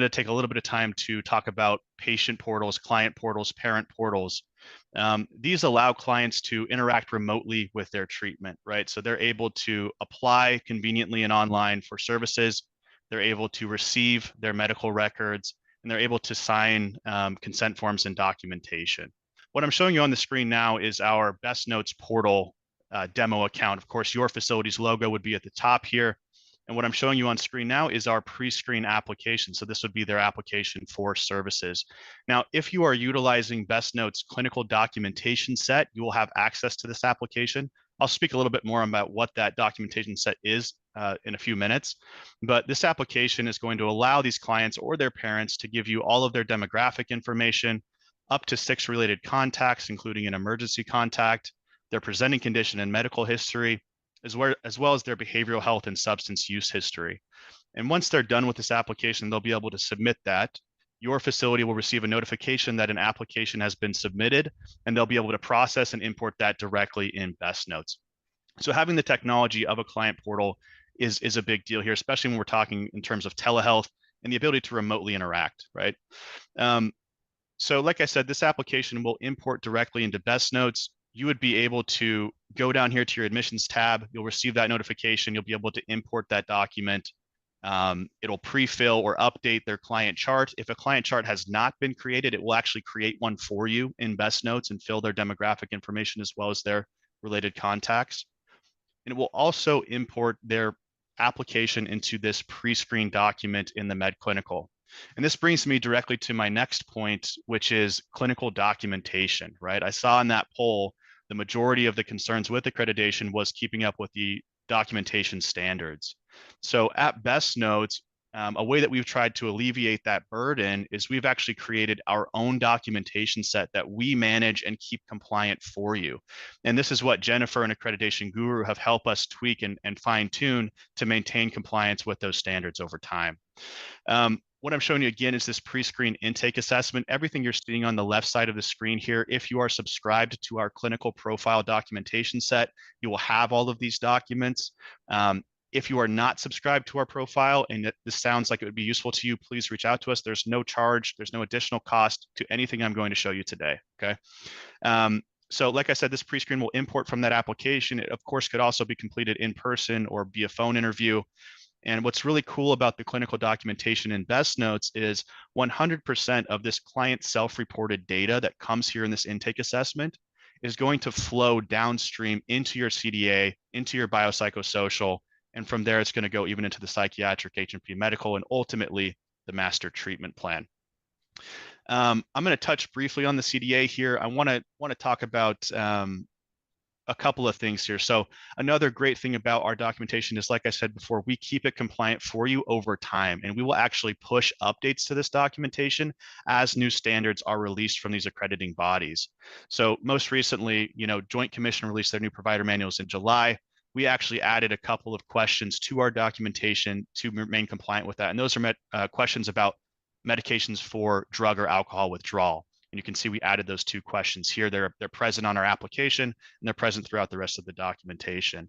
to take a little bit of time to talk about patient portals, client portals, parent portals. These allow clients to interact remotely with their treatment, right? So they're able to apply conveniently and online for services. They're able to receive their medical records, and they're able to sign consent forms and documentation. What I'm showing you on the screen now is our BestNotes portal demo account. Of course, your facility's logo would be at the top here. And what I'm showing you on screen now is our pre-screen application. So this would be their application for services. Now, if you are utilizing BestNotes clinical documentation set, you will have access to this application. I'll speak a little bit more about what that documentation set is in a few minutes. But this application is going to allow these clients or their parents to give you all of their demographic information, up to 6 related contacts, including an emergency contact, their presenting condition and medical history, as well as their behavioral health and substance use history. And once they're done with this application, they'll be able to submit that. Your facility will receive a notification that an application has been submitted, and they'll be able to process and import that directly in BestNotes. So having the technology of a client portal is a big deal here, especially when we're talking in terms of telehealth and the ability to remotely interact, right? So like I said, this application will import directly into BestNotes. You would be able to go down here to your admissions tab. You'll receive that notification. You'll be able to import that document. It'll pre-fill or update their client chart. If a client chart has not been created, it will actually create one for you in BestNotes and fill their demographic information as well as their related contacts. And it will also import their application into this pre-screen document in the MedClinical. And this brings me directly to my next point, which is clinical documentation, right? I saw in that poll, the majority of the concerns with accreditation was keeping up with the documentation standards. So at BestNotes, a way that we've tried to alleviate that burden is we've actually created our own documentation set that we manage and keep compliant for you. And this is what Jennifer and Accreditation Guru have helped us tweak and fine tune to maintain compliance with those standards over time. What I'm showing you again is this pre-screen intake assessment. Everything you're seeing on the left side of the screen here, if you are subscribed to our clinical profile documentation set, you will have all of these documents. If you are not subscribed to our profile and this sounds like it would be useful to you, please reach out to us. There's no charge, there's no additional cost to anything I'm going to show you today, okay? So like I said, this pre-screen will import from that application. It of course could also be completed in person or via phone interview. And what's really cool about the clinical documentation in BestNotes is 100% of this client self-reported data that comes here in this intake assessment is going to flow downstream into your CDA, into your biopsychosocial, and from there it's going to go even into the psychiatric, H&P medical, and ultimately the master treatment plan. I'm going to touch briefly on the CDA here. I want to talk about a couple of things here. So another great thing about our documentation is, like I said before, we keep it compliant for you over time, and we will actually push updates to this documentation as new standards are released from these accrediting bodies. So most recently, Joint Commission released their new provider manuals in July. We actually added a couple of questions to our documentation to remain compliant with that. And those are questions about medications for drug or alcohol withdrawal. And you can see we added those 2 questions here. They're present on our application, and they're present throughout the rest of the documentation.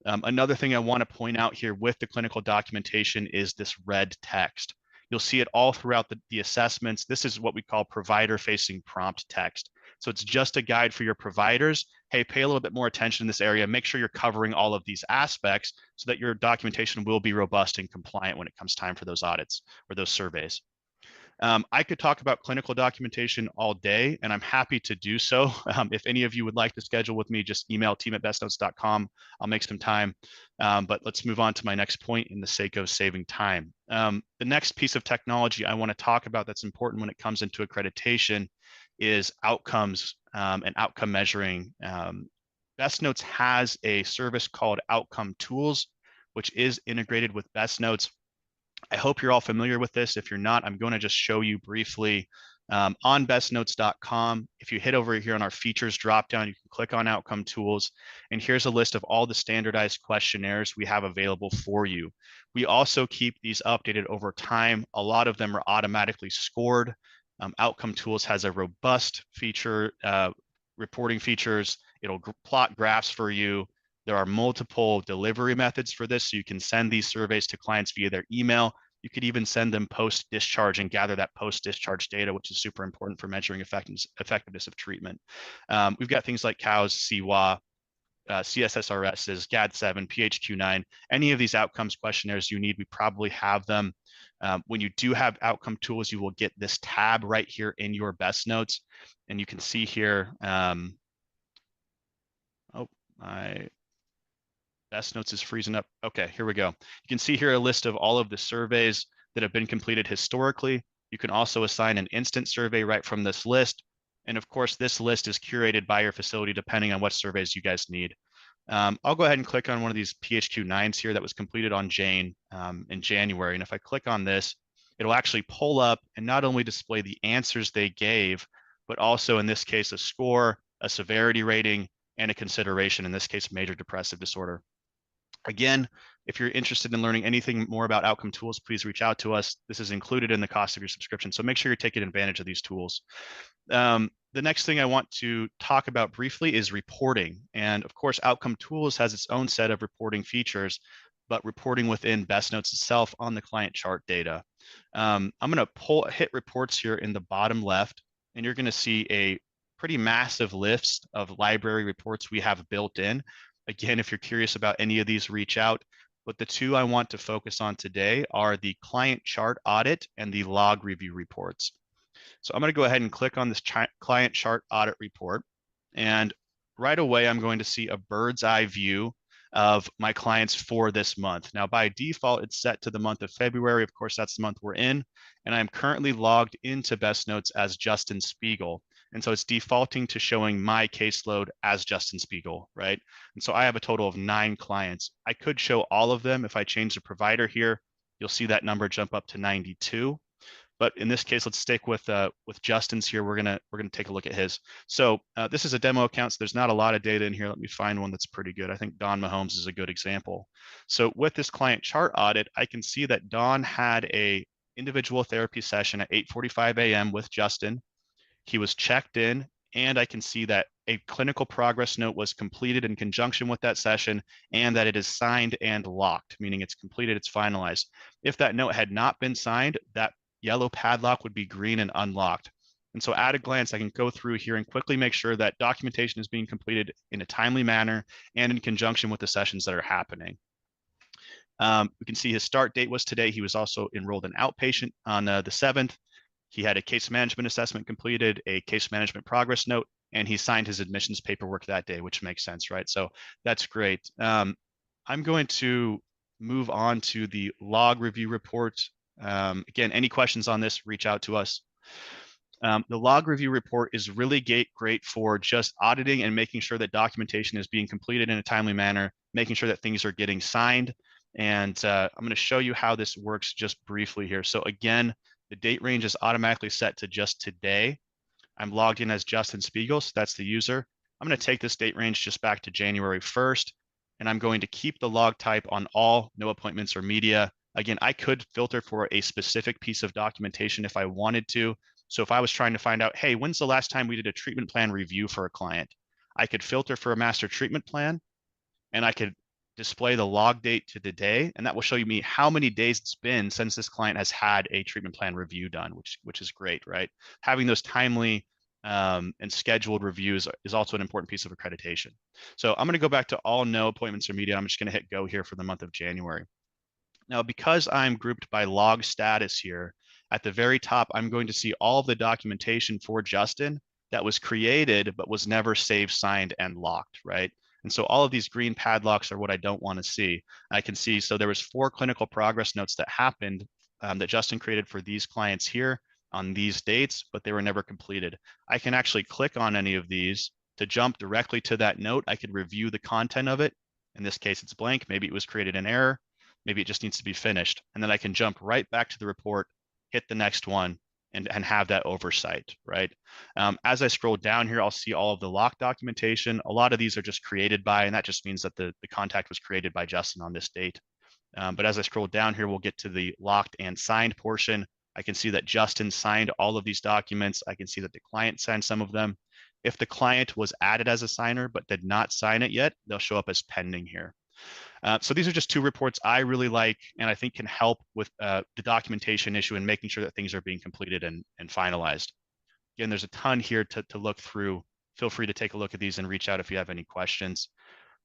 Another thing I want to point out here with the clinical documentation is this red text. You'll see it all throughout the assessments. This is what we call provider-facing prompt text. So it's just a guide for your providers. Hey, pay a little bit more attention in this area. Make sure you're covering all of these aspects so that your documentation will be robust and compliant when it comes time for those audits or those surveys. I could talk about clinical documentation all day, and I'm happy to do so. If any of you would like to schedule with me, just email team@bestnotes.com. I'll make some time. But let's move on to my next point in the sake of saving time. The next piece of technology I want to talk about that's important when it comes into accreditation is outcomes and outcome measuring. BestNotes has a service called Outcome Tools, which is integrated with BestNotes. I hope you're all familiar with this. If you're not, I'm going to just show you briefly on bestnotes.com. If you hit over here on our features dropdown, you can click on Outcome Tools, and here's a list of all the standardized questionnaires we have available for you. We also keep these updated over time. A lot of them are automatically scored. Outcome Tools has a robust feature, reporting features. It'll plot graphs for you. There are multiple delivery methods for this, so you can send these surveys to clients via their email. You could even send them post-discharge and gather that post-discharge data, which is super important for measuring effectiveness of treatment. We've got things like COWS, CWA, CSSRSs, GAD-7, PHQ-9, any of these outcomes questionnaires you need, we probably have them. When you do have outcome tools, you will get this tab right here in your BestNotes. And you can see here, my BestNotes is freezing up. Okay, here we go. You can see here a list of all of the surveys that have been completed historically. You can also assign an instant survey right from this list. And of course, this list is curated by your facility depending on what surveys you guys need. I'll go ahead and click on one of these PHQ-9s here that was completed on Jane in January. And if I click on this, it'll actually pull up and not only display the answers they gave, but also in this case, a score, a severity rating, and a consideration, in this case, major depressive disorder. Again, if you're interested in learning anything more about outcome tools, please reach out to us. This is included in the cost of your subscription. So make sure you're taking advantage of these tools. The next thing I want to talk about briefly is reporting. And of course, Outcome Tools has its own set of reporting features, but reporting within BestNotes itself on the client chart data. I'm going to hit reports here in the bottom left, and you're going to see a pretty massive list of library reports we have built in. Again, if you're curious about any of these, reach out. But the two I want to focus on today are the client chart audit and the log review reports. So I'm going to go ahead and click on this client chart audit report. And right away, I'm going to see a bird's eye view of my clients for this month. Now, by default, it's set to the month of February. Of course, that's the month we're in. And I'm currently logged into BestNotes as Justin Spiegel. And so it's defaulting to showing my caseload as Justin Spiegel, right? And so I have a total of 9 clients. I could show all of them. If I change the provider here, you'll see that number jump up to 92. But in this case, let's stick with Justin's here. We're gonna take a look at his. So this is a demo account, so there's not a lot of data in here. Let me find one that's pretty good. I think Don Mahomes is a good example. So with this client chart audit, I can see that Don had a individual therapy session at 8:45 a.m. with Justin. He was checked in, and I can see that a clinical progress note was completed in conjunction with that session, and that it is signed and locked, meaning it's completed, it's finalized. If that note had not been signed, that yellow padlock would be green and unlocked. And so at a glance, I can go through here and quickly make sure that documentation is being completed in a timely manner and in conjunction with the sessions that are happening. We can see his start date was today. He was also enrolled in outpatient on the 7th. He had a case management assessment completed, a case management progress note, and he signed his admissions paperwork that day, which makes sense, right? So that's great. I'm going to move on to the log review report. Again, any questions on this, reach out to us. The log review report is really great for just auditing and making sure that documentation is being completed in a timely manner, making sure that things are getting signed. And I'm going to show you how this works just briefly here. So again, the date range is automatically set to just today. I'm logged in as Justin Spiegel, so that's the user. I'm going to take this date range just back to January 1st, and I'm going to keep the log type on all, no appointments or media. Again, I could filter for a specific piece of documentation if I wanted to. So if I was trying to find out, hey, when's the last time we did a treatment plan review for a client? I could filter for a master treatment plan, and I could display the log date to today, and that will show me how many days it's been since this client has had a treatment plan review done, which is great, right? Having those timely and scheduled reviews is also an important piece of accreditation. So I'm going to go back to all no appointments or media. I'm just going to hit go here for the month of January. Now, because I'm grouped by log status here, at the very top, I'm going to see all of the documentation for Justin that was created but was never saved, signed, and locked, right? And so all of these green padlocks are what I don't want to see. I can see, so there was 4 clinical progress notes that happened that Justin created for these clients here on these dates, but they were never completed. I can actually click on any of these to jump directly to that note. I could review the content of it. In this case, it's blank. Maybe it was created in error. Maybe it just needs to be finished. And then I can jump right back to the report, hit the next one, and have that oversight, right? As I scroll down here, I'll see all of the lock documentation. A lot of these are just created by, and that just means that the contact was created by Justin on this date. But as I scroll down here, we'll get to the locked and signed portion. I can see that Justin signed all of these documents. I can see that the client signed some of them. If the client was added as a signer but did not sign it yet, they'll show up as pending here. So these are just two reports I really like and I think can help with the documentation issue and making sure that things are being completed and finalized. Again, there's a ton here to look through. Feel free to take a look at these and reach out if you have any questions.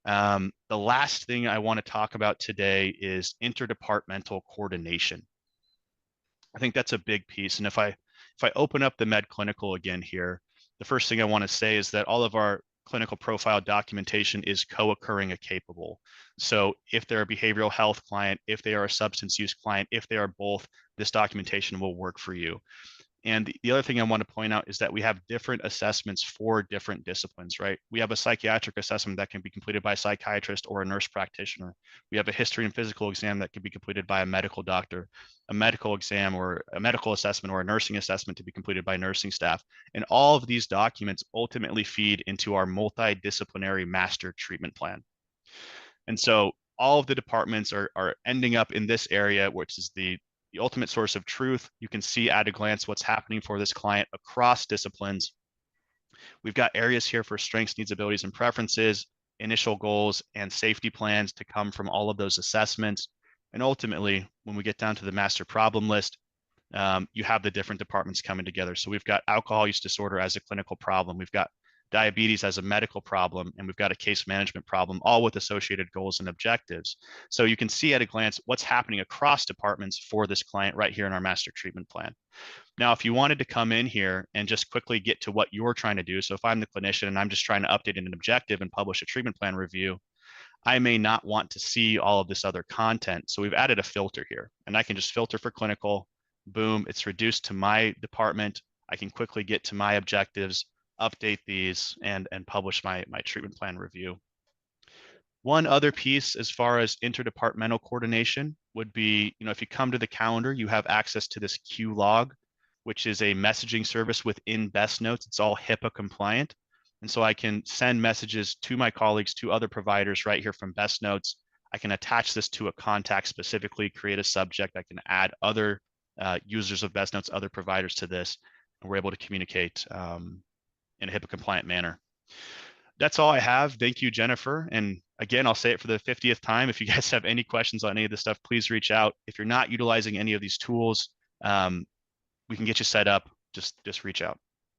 The last thing I want to talk about today is interdepartmental coordination. I think that's a big piece. And if I open up the med clinical again here, the first thing I want to say is that all of our clinical profile documentation is co-occurring and capable. So if they're a behavioral health client, if they are a substance use client, if they are both, this documentation will work for you. And the other thing I want to point out is that we have different assessments for different disciplines, right? We have a psychiatric assessment that can be completed by a psychiatrist or a nurse practitioner. We have a history and physical exam that can be completed by a medical doctor, a medical exam or a medical assessment or a nursing assessment to be completed by nursing staff. And all of these documents ultimately feed into our multidisciplinary master treatment plan. And so all of the departments are ending up in this area, which is the ultimate source of truth. You can see at a glance what's happening for this client across disciplines. We've got areas here for strengths, needs, abilities, and preferences, initial goals, and safety plans to come from all of those assessments. And ultimately, when we get down to the master problem list, you have the different departments coming together. So we've got alcohol use disorder as a clinical problem. We've got diabetes as a medical problem, and we've got a case management problem, all with associated goals and objectives. So you can see at a glance what's happening across departments for this client right here in our master treatment plan. Now, if you wanted to come in here and just quickly get to what you're trying to do, so if I'm the clinician and I'm just trying to update an objective and publish a treatment plan review, I may not want to see all of this other content. So we've added a filter here, and I can just filter for clinical. Boom, it's reduced to my department. I can quickly get to my objectives, update these, and publish my treatment plan review. One other piece as far as interdepartmental coordination would be, if you come to the calendar, you have access to this Q log, which is a messaging service within BestNotes. It's all HIPAA compliant. And so I can send messages to my colleagues, to other providers right here from BestNotes. I can attach this to a contact specifically, create a subject. I can add other users of BestNotes, other providers to this, and we're able to communicate in a HIPAA compliant manner. That's all I have. Thank you, Jennifer. And again, I'll say it for the 50th time. If you guys have any questions on any of this stuff, please reach out. If you're not utilizing any of these tools, we can get you set up. Just reach out.